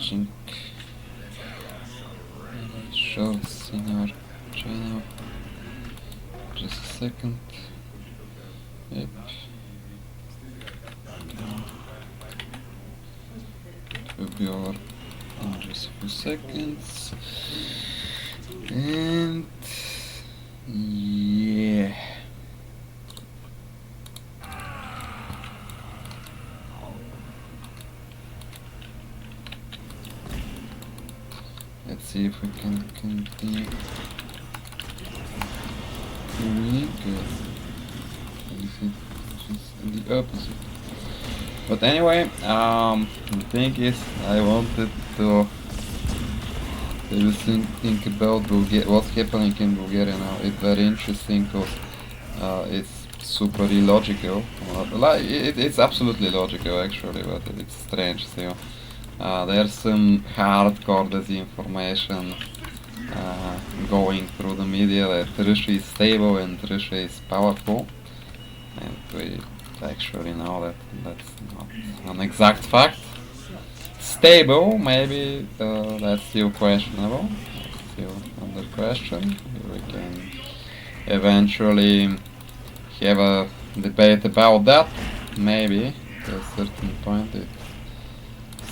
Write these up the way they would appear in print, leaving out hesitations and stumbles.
watching shorts in our channel. Just a second. Yep. It will be over in just a few seconds. And yeah. Let's see if we can continue. Really good. Is it just the opposite? But anyway, the thing is, I wanted to tell you something about what's happening in Bulgaria now. It's very interesting because it's super illogical. It's absolutely logical actually, but it's strange still. There's some hardcore disinformation going through the media that Russia is stable and Russia is powerful, and we actually know that that's not an exact fact. Stable, maybe that's still questionable, still under question. We can eventually have a debate about that, maybe to a certain point it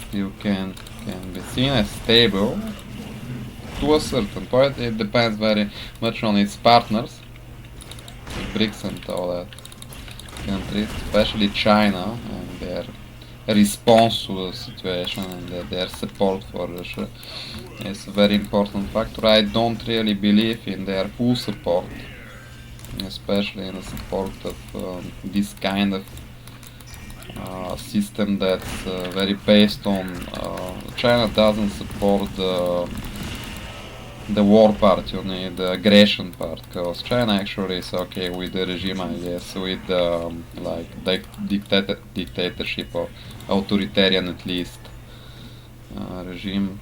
still can be seen as stable. To a certain point, it depends very much on its partners, the BRICS and all that countries, especially China and their response to the situation and their support for Russia is a very important factor. I don't really believe in their full support, especially in the support of this kind of system that's very based on China doesn't support the war part, you need the aggression part, because China actually is okay with the regime, I guess, with like dictatorship or authoritarian at least regime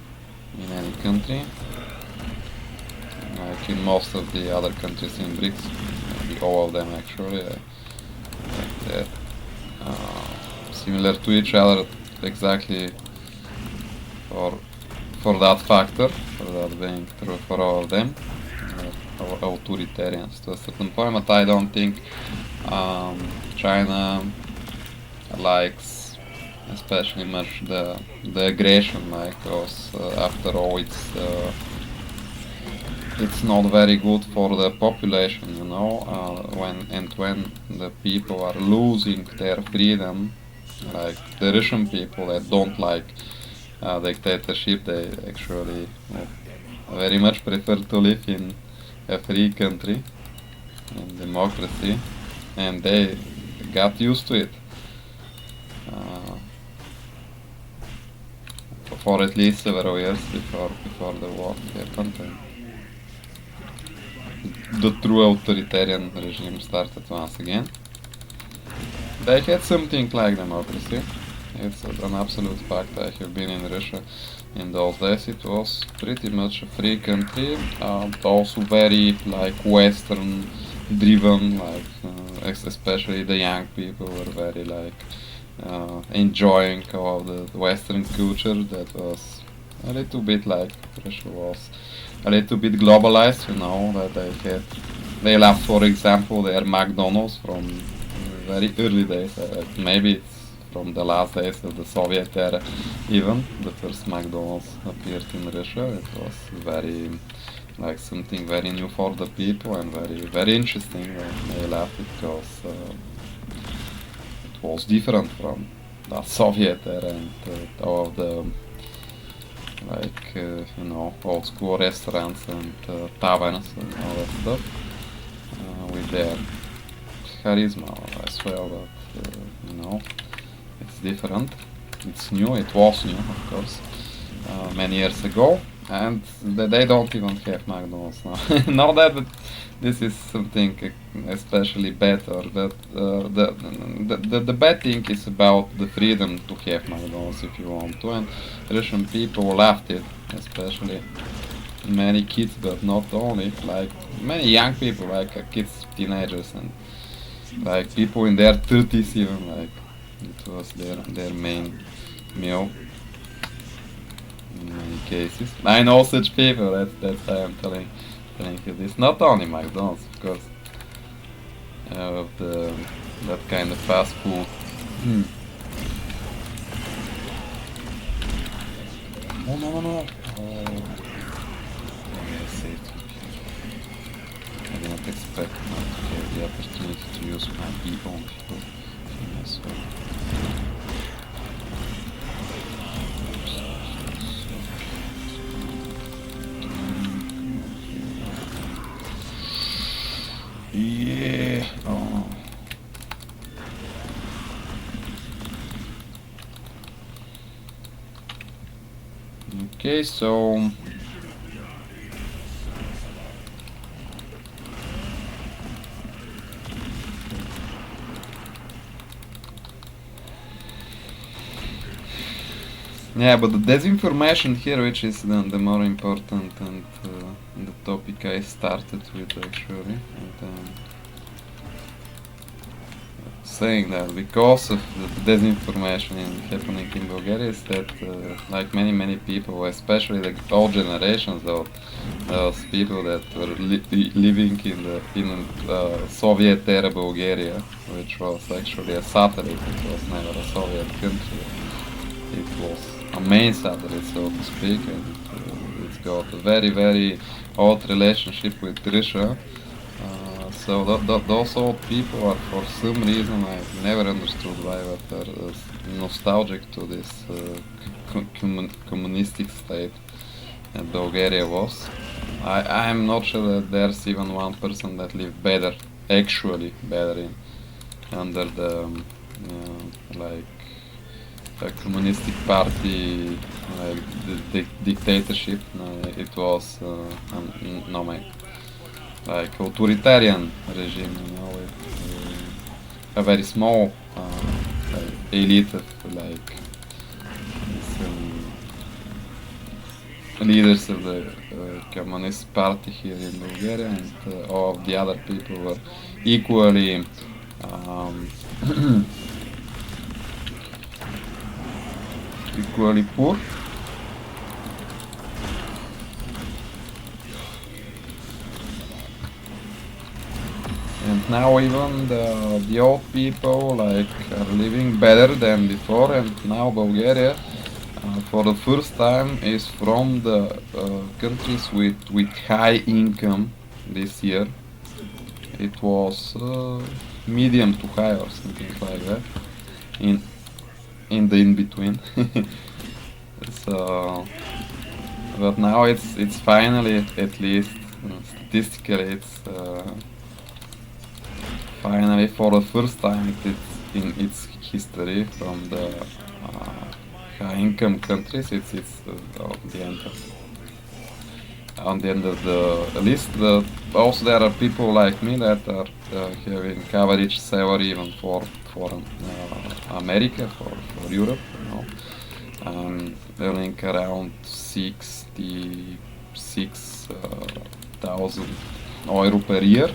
in any country, like in most of the other countries in BRICS, maybe all of them actually, like that. Similar to each other exactly for that factor, for that being true for all of them, authoritarians to a certain point, but I don't think China likes especially much the aggression, like, because after all it's not very good for the population, you know, when the people are losing their freedom, like the Russian people that don't like dictatorship, they actually very much prefer to live in a free country, in democracy, and they got used to it for at least several years before the war happened. The true authoritarian regime started once again. They had something like democracy. It's an absolute fact. I have been in Russia in those days. It was pretty much a free country, also very like Western driven, like especially the young people were very like enjoying all the Western culture that was a little bit like Russia was a little bit globalized, you know, that they left, for example, their McDonald's from very early days, maybe it's from the last days of the Soviet era even. The first McDonald's appeared in Russia. It was very, like, something very new for the people and very interesting. They left it because it was different from the Soviet era and all of the like you know, old school restaurants and taverns and all that stuff with their charisma as well, but you know, it's different, it's new, it was new of course many years ago, and they don't even have McDonald's now. Not that, but this is something especially better, that the bad thing is about the freedom to have McDonald's if you want to, and Russian people left it, especially many kids, but not only, like many young people, like kids, teenagers, and like people in their 30s even, like it was their main meal. cases. I know such people. That's why I'm telling you this. Not only McDonald's, of course. The that kind of fast food. Hmm. Oh no. Oh. Yes, I didn't expect not to have the opportunity to use my e-on fuel. Yeah. Oh. Okay, so yeah, but the disinformation here, which is the more important and the topic I started with actually, and saying that because of the disinformation happening in Bulgaria is that like many people, especially the old generations, those people that were living in Soviet era Bulgaria, which was actually a satellite, it was never a Soviet country. It was a main satellite, so to speak, and it's got a very old relationship with Russia. So those old people are, for some reason, I never understood why, but they're nostalgic to this communistic state that Bulgaria was. I'm not sure that there's even one person that lived better, actually better under the like a communistic party, like the dictatorship. It was no man. Like authoritarian regime, with a very small elite of like some leaders of the communist party here in Bulgaria, and all of the other people were equally equally poor. And now even the old people like are living better than before, and now Bulgaria for the first time is from the countries with high income this year. It was medium to high or something like that in the in between. So, but now it's finally, at least statistically, it's finally for the first time in its history from the high income countries. It's on the end of the list. Also, there are people like me that are having average salary even for America, for Europe. Earning around 66,000 euro per year,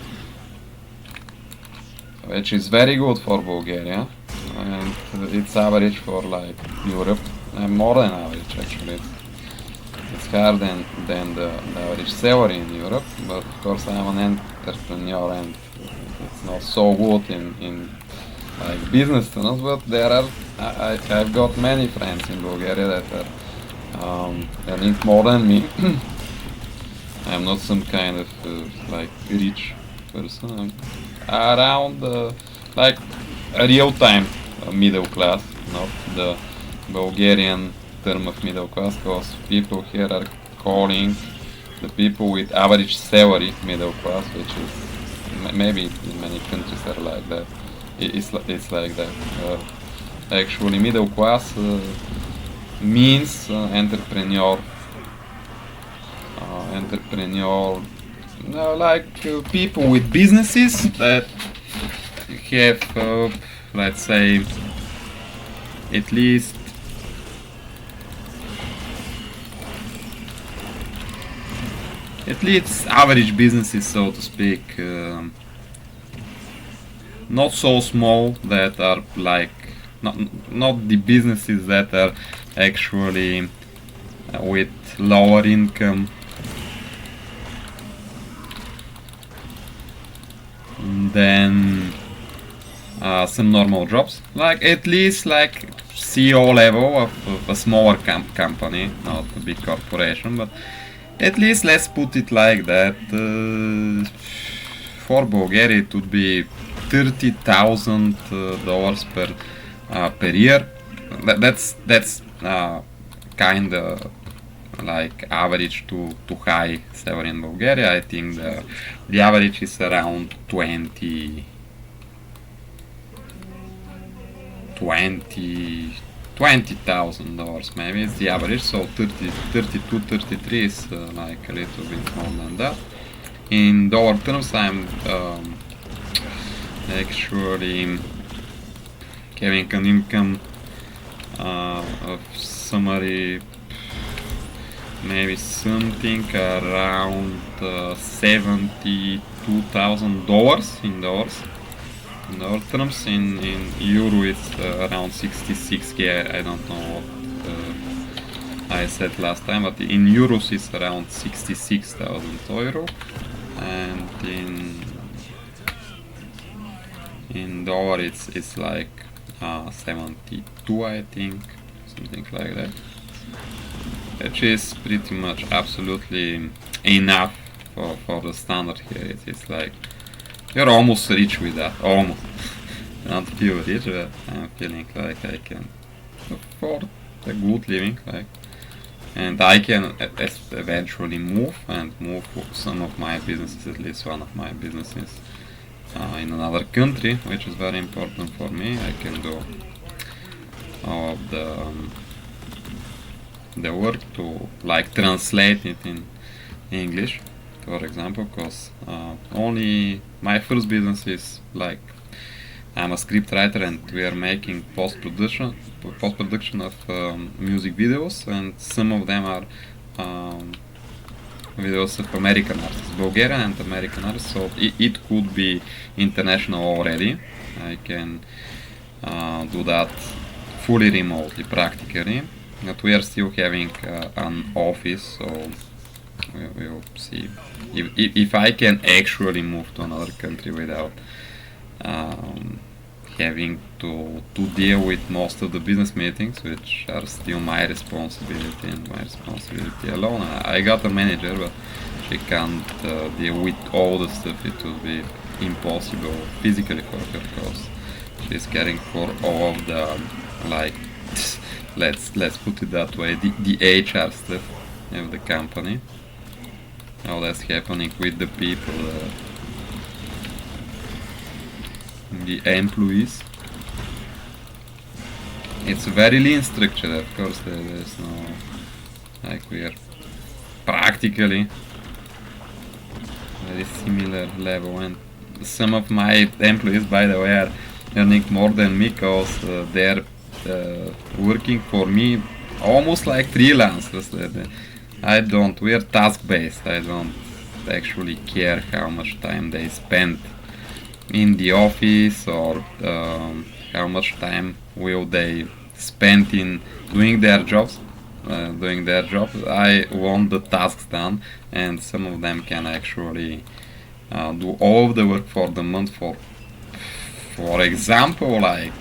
which is very good for Bulgaria, and it's average for like Europe, and more than average actually. It's higher than the average salary in Europe, but of course I'm an entrepreneur and it's not so good in like business terms, but I've got many friends in Bulgaria that are earning more than me. I'm not some kind of like rich person. I'm around like a real-time middle class, not the Bulgarian term of middle class, because people here are calling the people with average salary middle class, which is maybe in many countries are like that. It's like that. Actually, middle class means entrepreneur, like people with businesses that have, let's say, at least average businesses, so to speak. Not so small that are like not the businesses that are actually with lower income. Then some normal jobs, like at least like CEO level of a smaller company, not a big corporation, but at least let's put it like that. For Bulgaria, it would be $30,000 per year. That's kind of like average to high salary in Bulgaria. I think the average is around 20,000 dollars maybe. It's the average, so 32, 33 is like a little bit more than that. In dollar terms, I'm actually having an income of summary maybe something around $72,000 in dollars. In dollar terms, in euro it's around 66k. I don't know what I said last time, but in euros it's around 66,000 euro, and in dollar it's like 72, I think, something like that, which is pretty much absolutely enough for the standard here. It's like you're almost rich with that, almost. Not feel rich, but I'm feeling like I can afford a good living, like, and I can eventually move some of my businesses, at least one of my businesses, in another country, which is very important for me. I can do all of the work to like translate it in English, for example, because only my first business is like I'm a script writer and we are making post-production of music videos, and some of them are videos of American artists, Bulgarian and American artists, so it could be international already. I can do that fully remotely practically, but we are still having an office, so we'll see if I can actually move to another country without having to deal with most of the business meetings, which are still my responsibility and my responsibility alone. I got a manager, but she can't deal with all the stuff. It would be impossible physically for her, because she's caring for all of the, like, let's put it that way, the HR stuff of the company. All that's happening with the people, the employees. It's a very lean structure, of course. There's no, like, we are practically very similar level, and some of my employees, by the way, are earning more than me, because they're working for me almost like freelancers. We are task based. I don't actually care how much time they spend in the office, or how much time will they spend in doing their jobs. I want the tasks done, and some of them can actually do all of the work for the month. For example, like,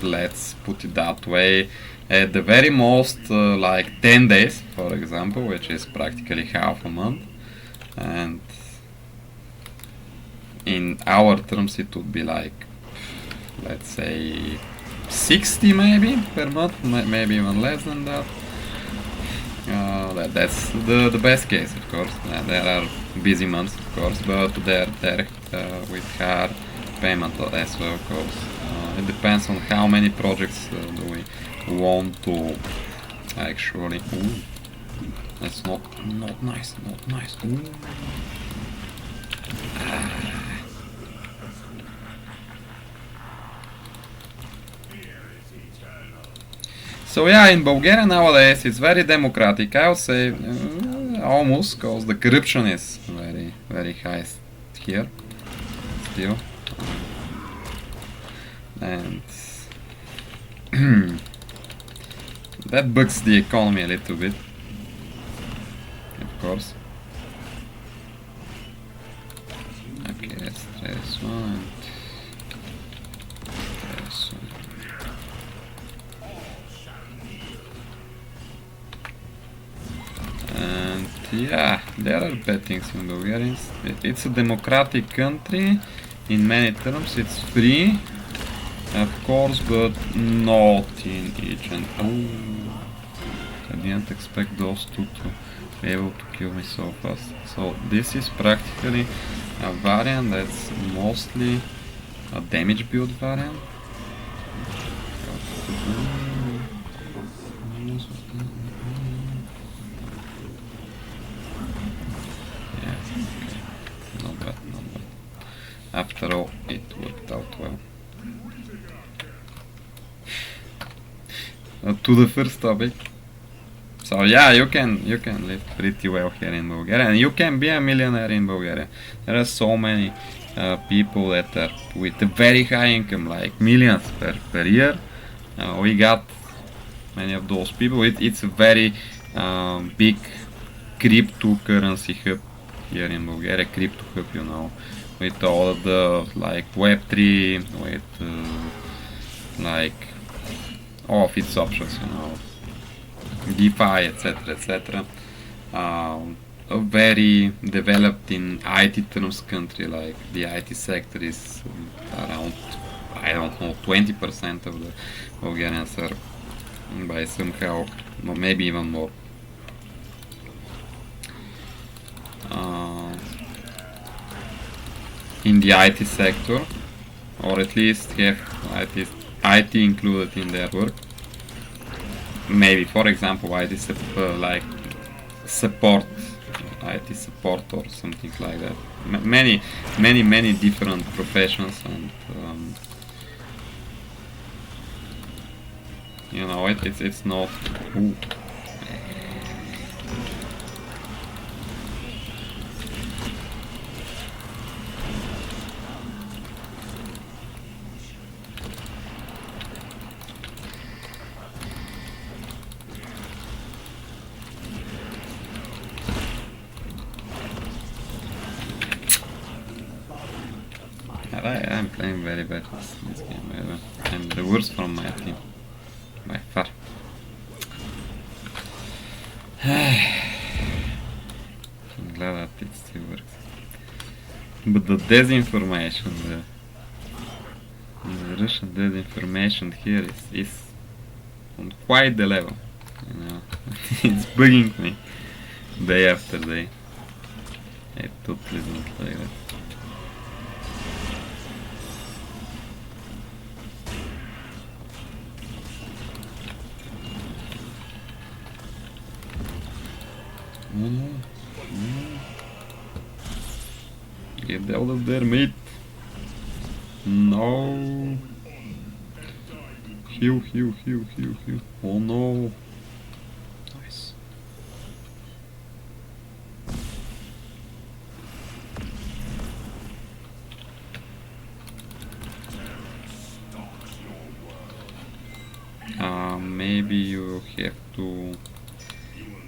let's put it that way, at the very most like 10 days, for example, which is practically half a month, and in our terms it would be like, let's say 60 maybe per month, maybe even less than that. That's the best case, of course. There are busy months, of course, but they're with higher payment as well, of course. It depends on how many projects do we want to actually. Ooh, that's not nice, not nice. Ooh. So yeah, in Bulgaria nowadays it's very democratic. I would say almost, because the corruption is very, very high here still, and that bugs the economy a little bit. of course. Okay, let's try this one and try this one. And yeah, there are bad things in Bulgaria. It's a democratic country in many terms. It's free, of course, but not in each and I didn't expect those two to be able to kill me so fast. So this is practically a variant that's mostly a damage build variant. Yeah, not bad, not bad. After all, it worked out well. To the first topic. So yeah, you can live pretty well here in Bulgaria, and you can be a millionaire in Bulgaria. There are so many people that are with a very high income, like millions per year. We got many of those people. It's a very big cryptocurrency hub here in Bulgaria. Crypto hub, you know, with all of the like Web3, with like all of its options, you know. DeFi, etc., etc. Very developed in IT terms country, like the IT sector is around, I don't know, 20% of the Bulgarians are by somehow, or maybe even more. In the IT sector, or at least have IT included in their work. Maybe, for example, IT like support, IT support or something like that. Many different professions, and you know, it's not. Ooh. I'm playing very bad this game ever. I'm the worst from my team, by far. I'm glad that it still works. But the disinformation, the Russian disinformation here is on quite the level. You know, it's bugging me day after day. I totally don't like that. Get out of there, mate. No. Heal. Oh no. Nice. Maybe you have to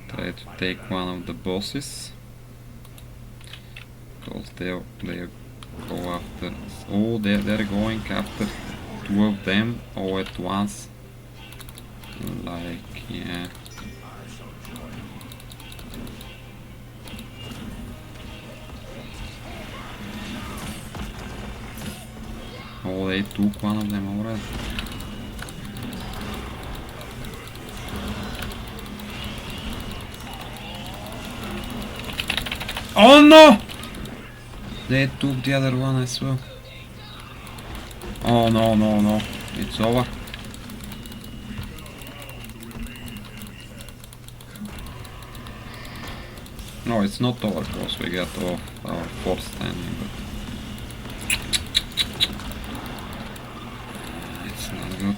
try to take one of the bosses, because they go after. Oh, they're going after two of them all at once. Like, yeah. Oh, they took one of them already. Oh no! They took the other one as well. Oh no. It's over. No, it's not over, because we got off our fourth standing, but it's not good.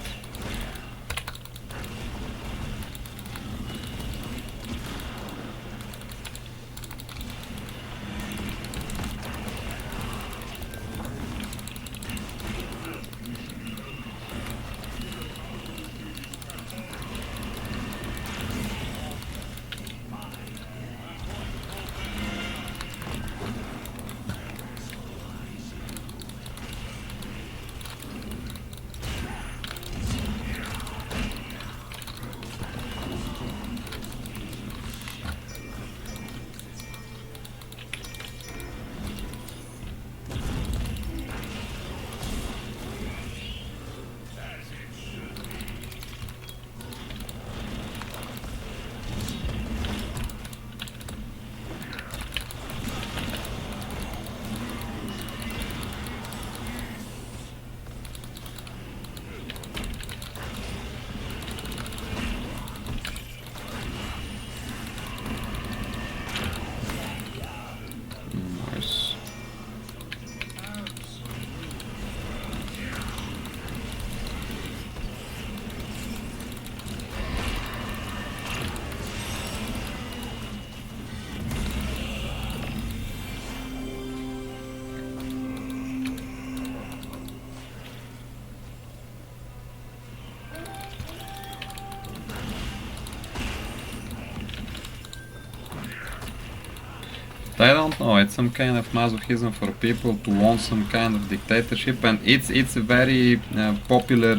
I don't know, it's some kind of masochism for people to want some kind of dictatorship, and it's a very popular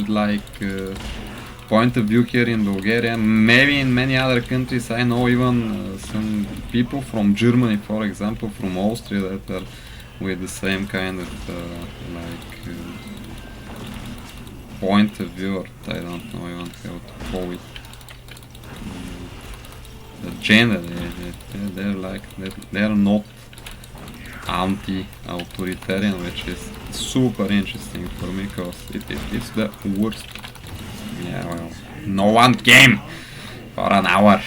point of view here in Bulgaria. Maybe in many other countries. I know even some people from Germany, for example, from Austria, that are with the same kind of point of view, or I don't know even how to call it. Generally, they're not anti-authoritarian, which is super interesting for me, because it's the worst. Yeah, well, no one came for an hour.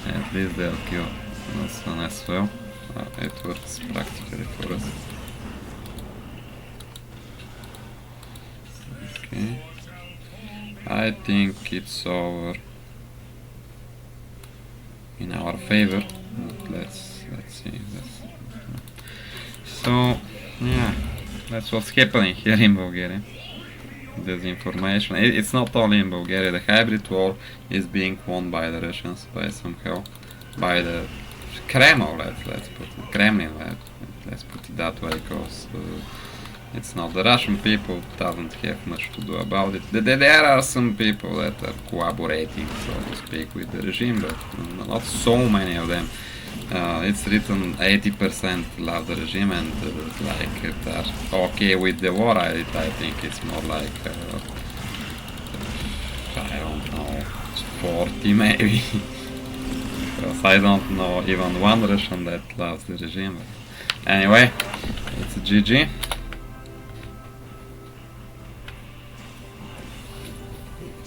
At least they'll kill this one as well. It works practically for us. Okay. I think it's over in our favor. But let's see. So yeah, that's what's happening here in Bulgaria. Disinformation. It's not only in Bulgaria. The hybrid war is being won by the Russians, by the Kremlin. Let's put it, Kremlin. Let's put it that way, because it's not the Russian people. Doesn't have much to do about it. There are some people that are collaborating, so to speak, with the regime, but not so many of them. It's written 80% love the regime, and they're okay with the war. I think it's more like I don't know, 40 maybe. Because I don't know even one Russian that loves the regime. But anyway, it's GG.